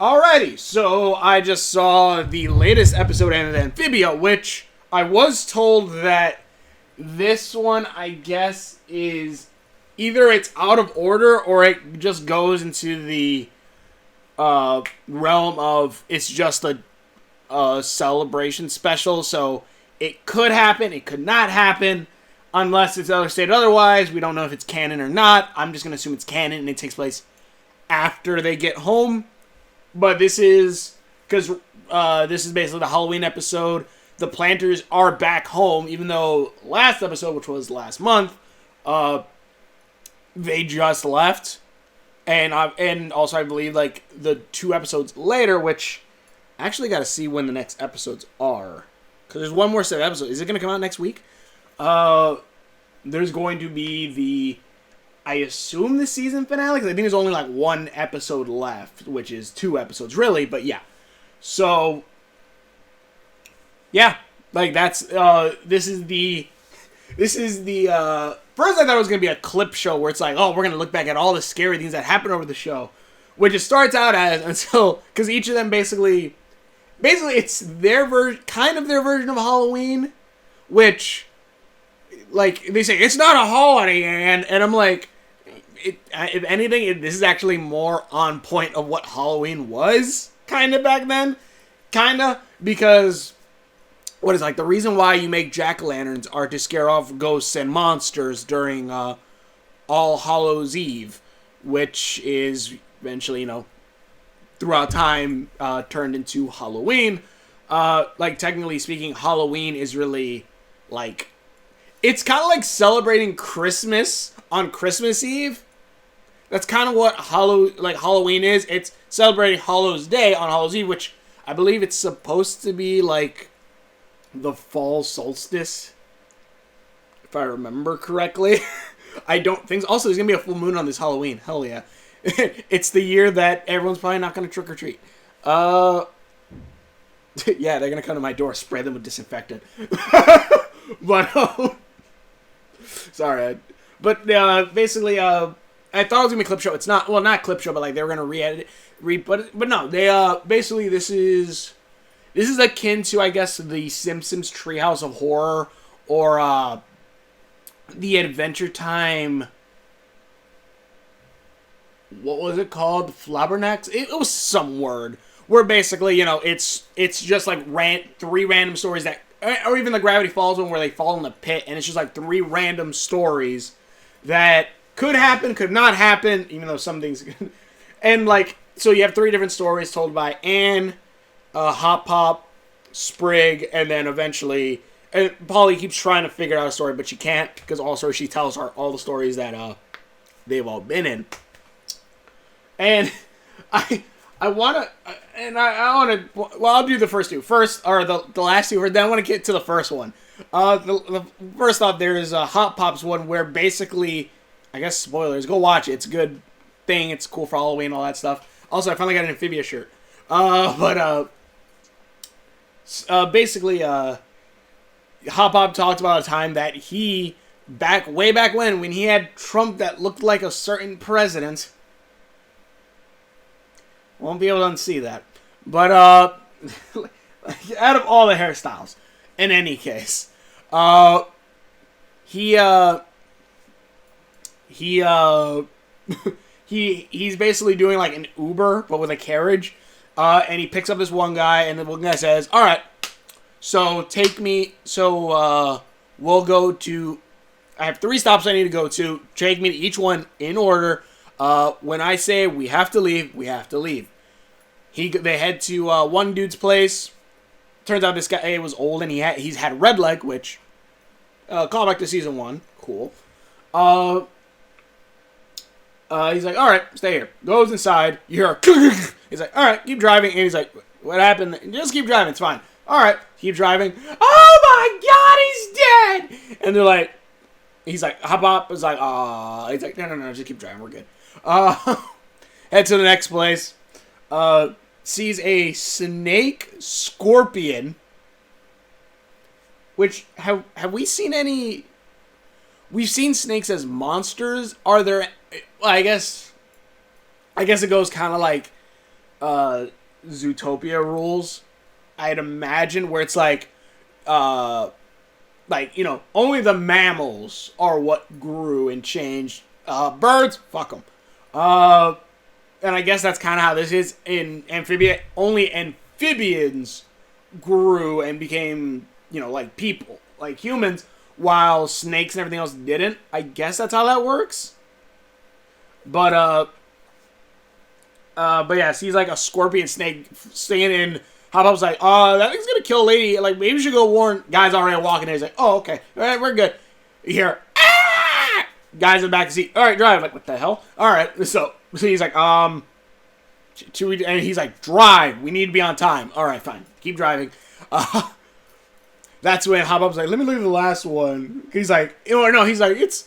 Alrighty, so I just saw the latest episode of Amphibia, which I was told that this one, I guess, is either it's out of order or it just goes into the realm of it's just a celebration special. So it could happen, it could not happen, unless it's other stated otherwise. We don't know if it's canon or not. I'm just going to assume it's canon and it takes place after they get home. But this is, because this is basically the Halloween episode. The planters are back home, even though last episode, which was last month, they just left. And also I believe like the 2 episodes later, which I actually got to see when the next episodes are. Because there's one more set of episodes. Is it going to come out next week? There's going to be I assume the season finale, because I think there's only like 1 episode left, which is 2 episodes, really, but yeah. So, yeah, like that's, this is the, first I thought it was going to be a clip show where it's like, oh, we're going to look back at all the scary things that happened over the show, which it starts out as, until, because each of them basically it's their kind of their version of Halloween, which, like, they say, it's not a holiday, and I'm like, if anything, this is actually more on point of what Halloween was, kind of, back then. Kind of, because, what is, like, the reason why you make jack-o'-lanterns are to scare off ghosts and monsters during All Hallows Eve, which is eventually, throughout time, turned into Halloween. Like, technically speaking, Halloween is really, like, it's kind of like celebrating Christmas on Christmas Eve. That's kind of what Halloween is. It's celebrating Hallows Day on Hallows Eve, which I believe it's supposed to be like the fall solstice, if I remember correctly. I don't think so. Also, there's going to be a full moon on this Halloween. Hell yeah. It's the year that everyone's probably not going to trick or treat. Yeah, they're going to come to my door, spray them with disinfectant. But, sorry. But, basically, I thought it was going to be a clip show. It's not, well, not clip show, but, like, they were going to re-edit it. But no, they, basically, this is akin to, I guess, the Simpsons Treehouse of Horror, or, the Adventure Time, what was it called? Flabbernax? It was some word, where basically, it's just, like, 3 random stories that, or even the Gravity Falls one where they fall in the pit, and it's just like 3 random stories that could happen, could not happen, even though some things could. And like, so you have 3 different stories told by Anne, Hop Pop, Sprig, and then eventually, and Polly keeps trying to figure out a story, but she can't, because also she tells her all the stories that they've all been in. And I want to, and I want to, well, I'll do the first 2. First, or the last 2, then I want to get to the first one. First off, there is a Hot Pops one where basically, I guess spoilers, go watch it. It's a good thing. It's cool for Halloween, all that stuff. Also, I finally got an Amphibia shirt. Basically, Hot Pop talked about a time that he, way back when he had Trump that looked like a certain president. Won't be able to unsee that. But, out of all the hairstyles, in any case, he's basically doing like an Uber, but with a carriage, and he picks up this one guy, and the one guy says, alright, so we'll go to, I have 3 stops I need to go to, take me to each one in order. When I say we have to leave, we have to leave. They head to one dude's place. Turns out this guy was old and he's had red leg, which call back to season 1. Cool. He's like, all right, stay here. Goes inside. You hear he's like, all right, keep driving. And he's like, what happened? Just keep driving. It's fine. All right, keep driving. Oh my God, he's dead. And they're like, he's like, Hop Hop is like, he's like, no, just keep driving. We're good. Head to the next place. Sees a snake scorpion. Which, have we seen any... We've seen snakes as monsters. Are there... I guess it goes kind of like Zootopia rules, I'd imagine, where it's like, only the mammals are what grew and changed. Birds, fuck them. And I guess that's kind of how this is in Amphibia. Only amphibians grew and became, like people, like humans, while snakes and everything else didn't. I guess that's how that works. But yeah, so he's like a scorpion snake staying in. Hop-Up's like, that thing's gonna kill a lady. Like, maybe we should go warn. Guys already walking in. He's like, oh, okay. All right, we're good. You hear, ah! Guys in the back of the seat. All right, drive. Like, what the hell? All right. So he's like, and he's like, drive. We need to be on time. All right, fine. Keep driving. That's when Hop-Up's like, let me look at the last one. He's like, he's like, it's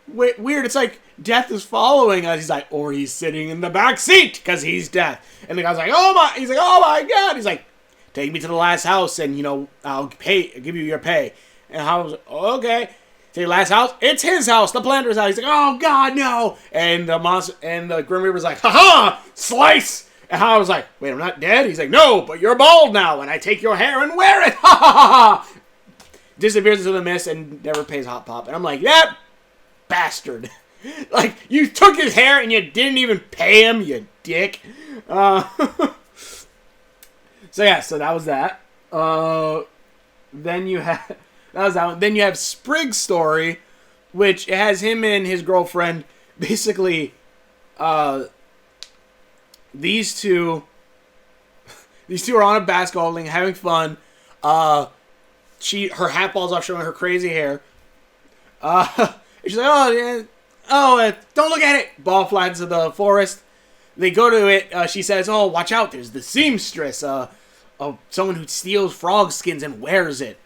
weird. It's like death is following us. He's like, or he's sitting in the back seat because he's death. And the guy's like, oh my God. He's like, take me to the last house and, I'll give you your pay. And Hop-Up's like, okay. To the last house, it's his house, the planter's house. He's like, oh God, no. And the monster and the Grim Reaper's like, haha, slice. And Hop-Up's like, wait, I'm not dead? He's like, no, but you're bald now, and I take your hair and wear it. Ha ha ha ha. Disappears into the mist and never pays Hop-Pop. And I'm like, that bastard. Like, you took his hair and you didn't even pay him, you dick. So yeah, so that was that. Then you have that was that one. Then you have Sprig's story, which has him and his girlfriend. Basically, these two are on a basketball ring having fun. Her hat falls off, showing her crazy hair. And she's like, oh yeah. Don't look at it! Ball flies into the forest. They go to it. She says, oh, watch out. There's the seamstress. Someone who steals frog skins and wears it.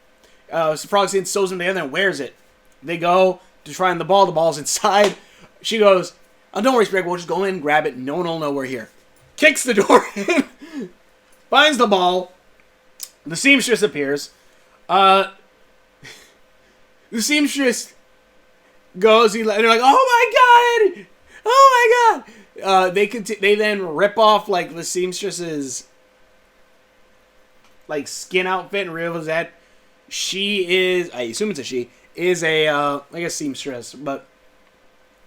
Frog skin sews them together and wears it. They go to find the ball. The ball's inside. She goes, oh, don't worry, Sprig. We'll just go in and grab it. No one will know we're here. Kicks the door in. Finds the ball. The seamstress appears. The seamstress goes, they're like, oh my God! They then rip off, like, the seamstress's, like, skin outfit and realize that she is, I assume it's a she, is I guess seamstress, but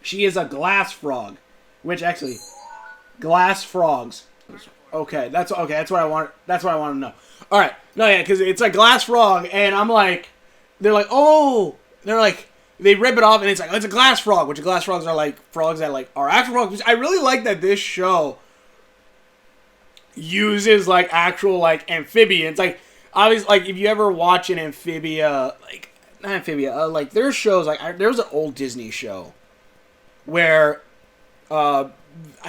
she is a glass frog, which actually, glass frogs. Okay, that's what I want to know. Alright, no, yeah, because it's a glass frog, and I'm like, they rip it off, and it's like, oh, it's a glass frog, which glass frogs are like frogs that like are actual frogs. I really like that this show uses like actual like amphibians. Like, obviously, like if you ever watch an Amphibia, like not Amphibia, like there's shows like there was an old Disney show where I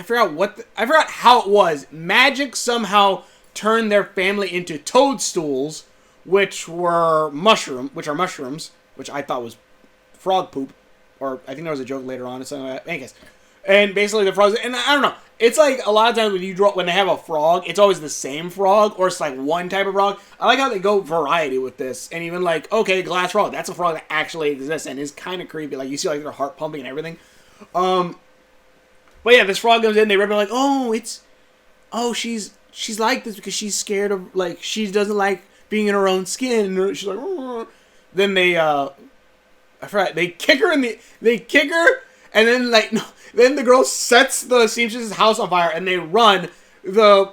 forgot how it was. Magic somehow turned their family into toadstools, which are mushrooms, which I thought was frog poop, or I think there was a joke later on or something like that. Anyways, and basically the frogs, and I don't know, it's like a lot of times when they have a frog, it's always the same frog, or it's like one type of frog. I like how they go variety with this, and even like, okay, glass frog, that's a frog that actually exists and is kind of creepy. Like, you see like their heart pumping and everything. But yeah, this frog comes in, they rip it like, she's like this because she's scared of, like, she doesn't like being in her own skin. And she's like, oh. Then I forgot, they kick her, and then, like, no, then the girl sets the seamstress's house on fire, and they run. The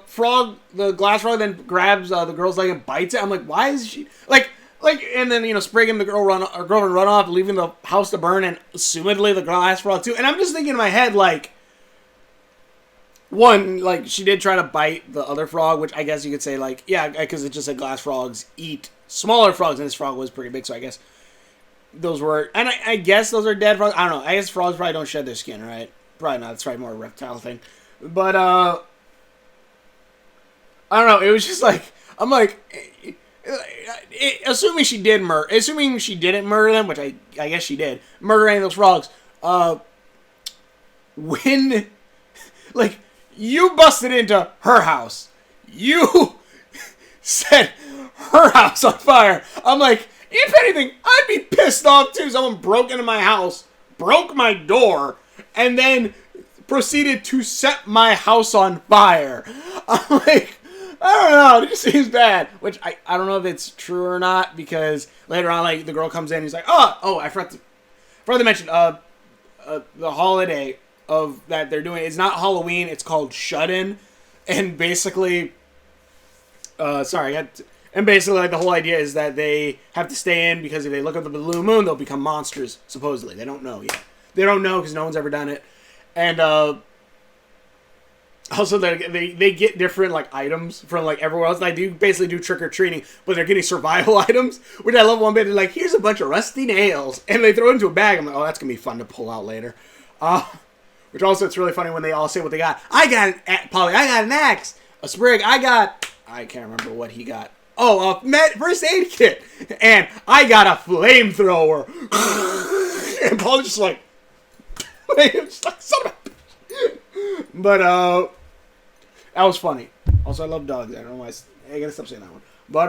glass frog then grabs the girl's leg and bites it. I'm like, why is she, like, and then, Sprig and the girlfriend run off, leaving the house to burn, and assumedly the glass frog too. And I'm just thinking in my head, like, one, like, she did try to bite the other frog, which I guess you could say, like, yeah, because it just said glass frogs eat smaller frogs, and this frog was pretty big, so I guess those were, and I guess those are dead frogs. I don't know. I guess frogs probably don't shed their skin, right? Probably not. It's probably more a reptile thing. But, I don't know. It was just like, I'm like, assuming she didn't murder them, which I guess she did, murder any of those frogs, when, like, you busted into her house. You set her house on fire. I'm like, if anything, I'd be pissed off too. Someone broke into my house, broke my door, and then proceeded to set my house on fire. I'm like, I don't know, it just seems bad. Which I don't know if it's true or not, because later on, like, the girl comes in and he's like, oh, I forgot to mention, the holiday of that they're doing, it's not Halloween, it's called Shut-In. And basically, and basically, like, the whole idea is that they have to stay in because if they look at the blue moon, they'll become monsters, supposedly. They don't know yet. They don't know because no one's ever done it. And, also, they get different, like, items from, like, everywhere else. They basically do trick-or-treating, but they're getting survival items, which I love one bit. They're like, here's a bunch of rusty nails. And they throw it into a bag. I'm like, oh, that's going to be fun to pull out later. Which also, it's really funny when they all say what they got. I got an axe. A sprig. I can't remember what he got. Oh, a first aid kit. And I got a flamethrower. And Paul's just like, son of a... But, that was funny. Also, I love dogs. I don't know why I gotta stop saying that one. But,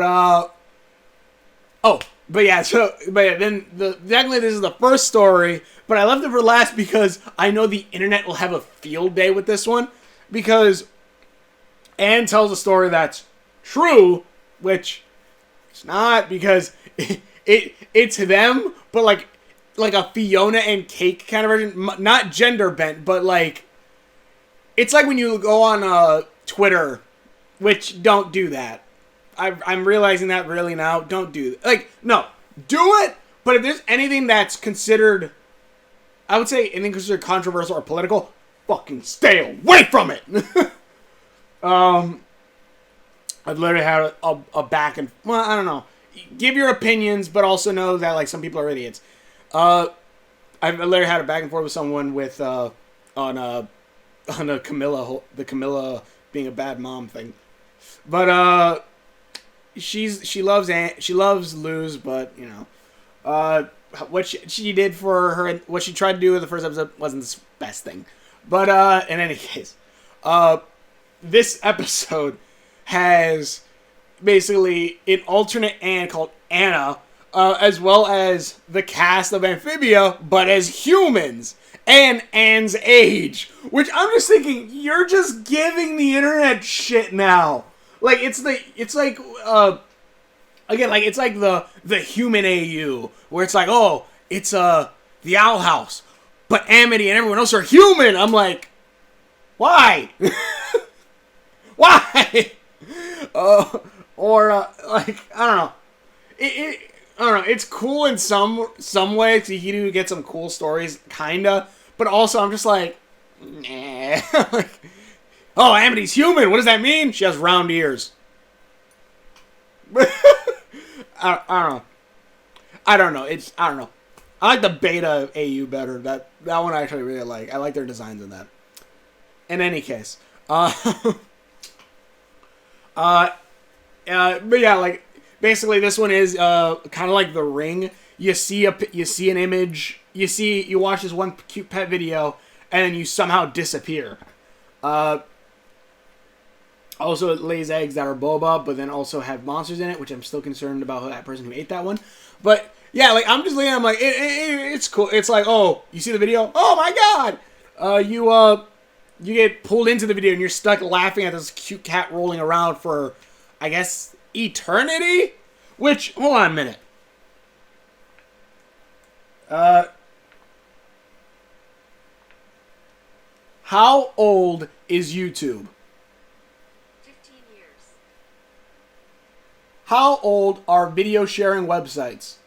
then technically this is the first story, but I left it for last because I know the internet will have a field day with this one, because Anne tells a story that's true, which it's not, because it's them, but like a Fiona and Cake kind of version, not gender bent, but like, it's like when you go on Twitter, which don't do that. I'm realizing that really now. Don't do that. Like, no, do it. But if there's anything that's considered, I would say anything considered controversial or political, fucking stay away from it. I've literally had a back and, well, I don't know. Give your opinions, but also know that, like, some people are idiots. I've literally had a back and forth with someone with on a Camilla being a bad mom thing, but she loves Luz, but you know, what she did for her, what she tried to do in the first episode wasn't the best thing. But in any case, this episode has basically an alternate Anne called Anna, as well as the cast of Amphibia, but as humans. And Anne's age, which I'm just thinking, you're just giving the internet shit now. Like, it's like the human AU, where it's like, oh, it's the Owl House, but Amity and everyone else are human. I'm like, why? Why? Like, I don't know. I don't know. It's cool in some ways. You do get some cool stories, kinda. But also, I'm just like, nah. Like, oh, Amity's human. What does that mean? She has round ears. I don't know. I don't know. I like the beta AU better. That one I actually really like. I like their designs in that. In any case, but yeah, like, basically this one is kind of like The Ring. You see an image. You watch this one cute pet video, and then you somehow disappear. Also, it lays eggs that are boba, but then also have monsters in it, which I'm still concerned about that person who ate that one. But yeah, like, I'm just looking, I'm like, it's cool. It's like, oh, you see the video? Oh my god! You get pulled into the video and you're stuck laughing at this cute cat rolling around for, I guess, eternity? Which, hold on a minute. How old is YouTube? 15 years. How old are video sharing websites?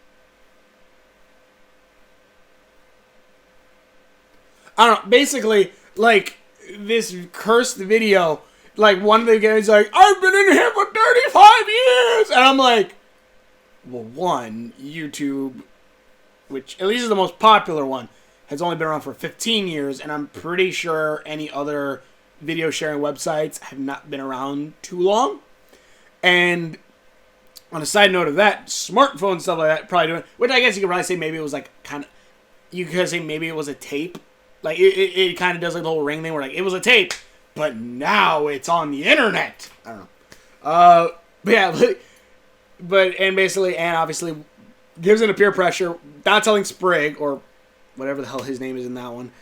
I don't know. Basically, like, this cursed video, like, one of the guys like, I've been in here for 35 years! And I'm like, well, one, YouTube, which at least is the most popular one, has only been around for 15 years, and I'm pretty sure any other video sharing websites have not been around too long. And on a side note of that, smartphone stuff like that probably doing, which I guess you could probably say maybe it was like kind of, you could say maybe it was a tape. Like, it kind of does like the whole Ring thing where, like, it was a tape, but now it's on the internet. I don't know. But yeah, and basically Anne obviously gives into peer pressure, not telling Sprig, or whatever the hell his name is in that one,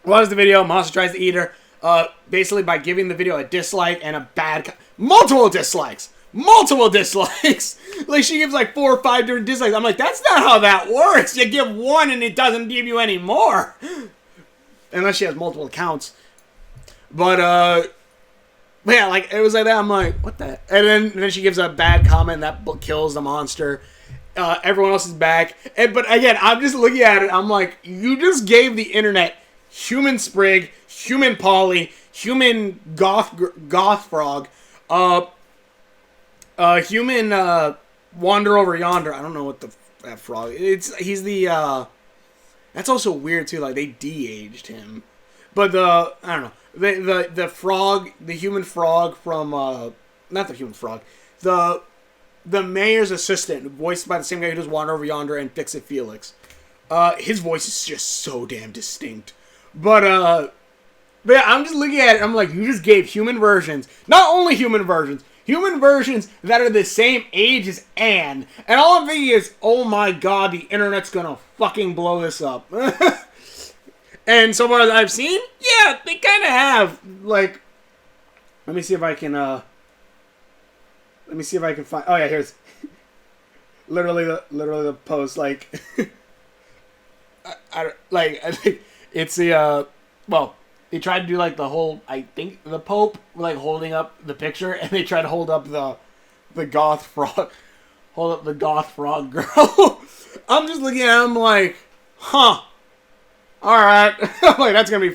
Watches the video. Monster tries to eat her. Basically by giving the video a dislike and a bad... multiple dislikes. Like, she gives like 4 or 5 different dislikes. I'm like, that's not how that works. You give one and it doesn't give you any more. Unless she has multiple accounts. But yeah, like, it was like that. I'm like, what the... And then she gives a bad comment that kills the monster. Everyone else is back. But again, I'm just looking at it. I'm like, you just gave the internet human Sprig, human Polly, human goth frog, human wander over yonder. I don't know what that frog. He's the that's also weird too. Like, they de-aged him, but I don't know, the frog, the human frog from not the human frog, the mayor's assistant, voiced by the same guy who does Wander Over Yonder and Fix It Felix. His voice is just so damn distinct. But yeah, I'm just looking at it. I'm like, you just gave human versions. Not only human versions that are the same age as Anne. And all I'm thinking is, oh my god, the internet's gonna fucking blow this up. And so far as I've seen, yeah, they kind of have. Like, let me see if I can find. Oh yeah, here's literally the post. Like, I think it's the well, they tried to do like the whole. I think the Pope like holding up the picture, and they tried to hold up the goth frog, hold up the goth frog girl. I'm just looking at him like, huh. All right, I'm like, that's gonna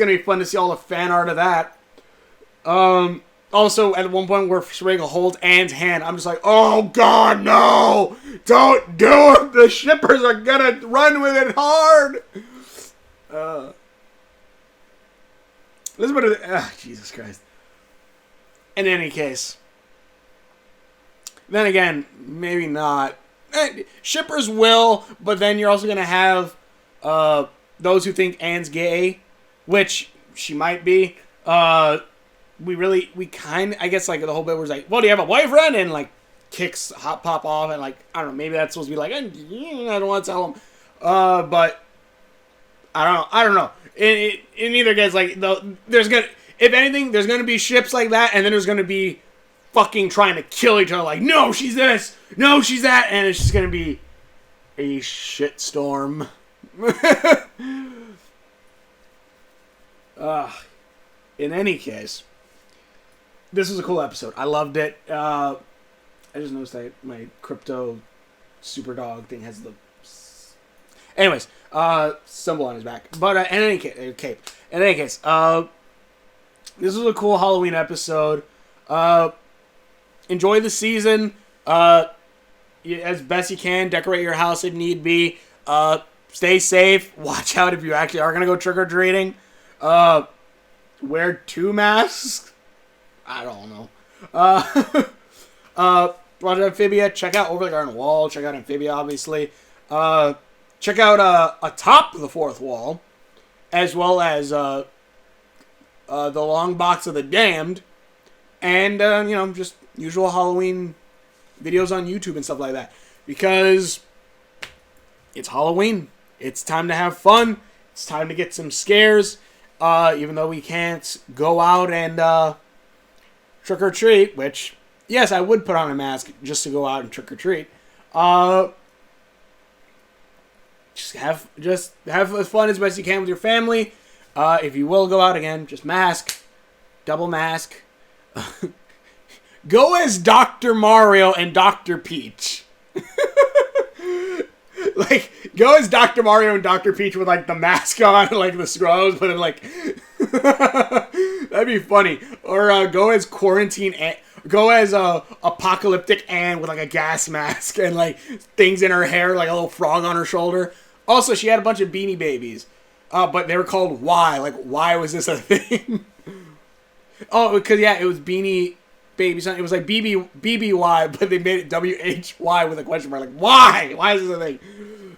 be fun to see all the fan art of that. Also, at one point where Schwegel holds Anne's hand, I'm just like, oh god, no! Don't do it! The shippers are gonna run with it hard! Jesus Christ. In any case. Then again, maybe not. Shippers will, but then you're also gonna have those who think Anne's gay, which she might be. I guess, like, the whole bit was like, well, do you have a boyfriend? And, like, kicks Hot Pop off, and, like, I don't know, maybe that's supposed to be like, I don't want to tell him. But I don't know. In either case, like, if anything, there's gonna be ships like that, and then there's gonna be fucking trying to kill each other, like, no, she's this, no, she's that, and it's just gonna be a shitstorm. In any case, this was a cool episode. I loved it. I just noticed that my crypto super dog thing has the... Anyways, symbol on his back. But in any case, this was a cool Halloween episode. Enjoy the season. As best you can. Decorate your house if need be. Stay safe. Watch out if you actually are going to go trick-or-treating. Wear 2 masks. I don't know. Watch Amphibia. Check out Over the Garden Wall. Check out Amphibia, obviously. Check out Atop the Fourth Wall, as well as The Long Box of the Damned, and just usual Halloween videos on YouTube and stuff like that. Because it's Halloween. It's time to have fun. It's time to get some scares. Even though we can't go out and trick or treat, which, yes, I would put on a mask just to go out and trick or treat. Just have as fun as best you can with your family. If you will go out again, just mask, double mask. Go as Dr. Mario and Dr. Peach. Like, go as Dr. Mario and Dr. Peach with, like, the mask on, like, the scrubs, but, like, that'd be funny. Or, go as Apocalyptic Anne with, like, a gas mask and, like, things in her hair, like a little frog on her shoulder. Also, she had a bunch of Beanie Babies, but they were called Y. Like, why was this a thing? Oh, because, yeah, it was Beanie Babies. It was like BBY, but they made it WHY with a question mark. Like, why? Why is this a thing?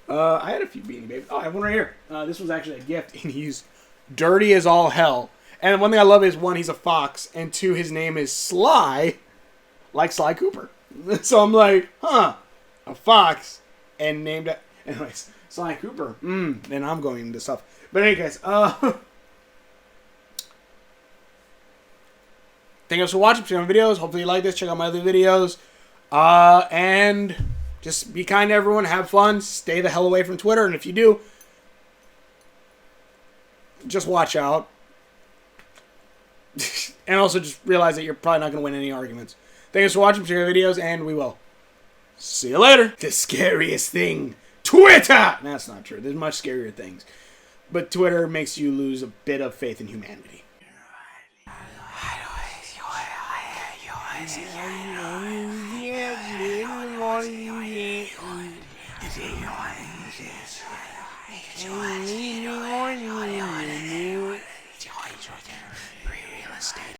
I had a few Beanie Babies. Oh, I have one right here. This was actually a gift, and he's dirty as all hell. And one thing I love is, 1, he's a fox, and 2, his name is Sly, like Sly Cooper. So I'm like, huh, a fox, and named it. Anyways, Sly Cooper. Then I'm going into stuff. But in any case, thank you for watching. See my videos. Hopefully you like this. Check out my other videos. And just be kind to everyone. Have fun. Stay the hell away from Twitter. And if you do, just watch out. And also just realize that you're probably not going to win any arguments. Thanks for watching. Share my videos. And we will see you later. The scariest thing. Twitter! That's not true. There's much scarier things. But Twitter makes you lose a bit of faith in humanity.